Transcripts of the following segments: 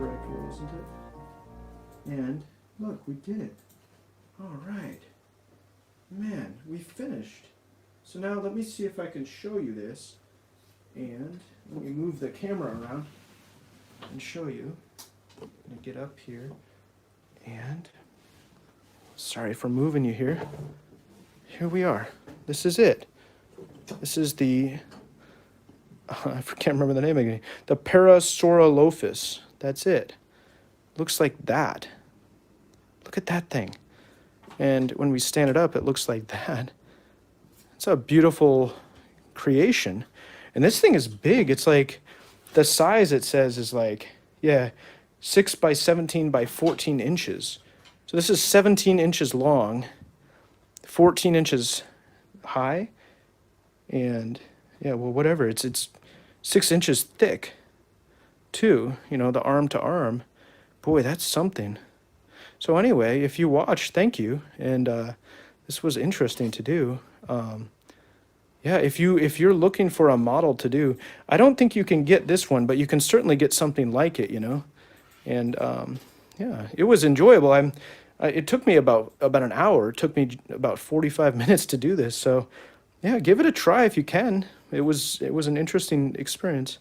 correct way, isn't it? And look, we did it. All right. Man, we finished. So now let me see if I can show you this. And let me move the camera around and show you. I'm gonna get up here. And sorry for moving you here. Here we are. This is it. This is the, I can't remember the name again. The Parasaurolophus. That's it. Looks like that. Look at that thing. And when we stand it up, it looks like that. It's a beautiful creation. And this thing is big. It's like, the size it says is like, yeah, 6 by 17 by 14 inches. So this is 17 inches long, 14 inches high, and yeah, well, whatever. It's 6 inches thick, too. You know, the arm to arm. Boy, that's something. So anyway, if you watched, thank you. And this was interesting to do. Yeah, if you're looking for a model to do, I don't think you can get this one, but you can certainly get something like it, you know. And yeah, it was enjoyable. It took me about an hour. It took me about 45 minutes to do this. So yeah, give it a try if you can. It was an interesting experience.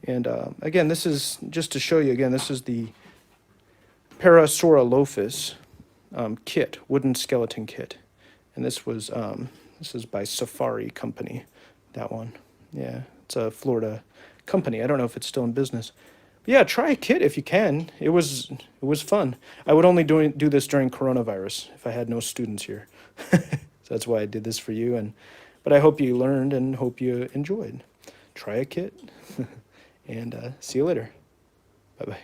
And again, this is just to show you again. This is the Parasaurolophus kit, wooden skeleton kit, and this is by Safari Company. That one, yeah, it's a Florida company. I don't know if it's still in business. But yeah, try a kit if you can. It was fun. I would only do this during coronavirus if I had no students here. So that's why I did this for you. But I hope you learned and hope you enjoyed. Try a kit, and see you later. Bye bye.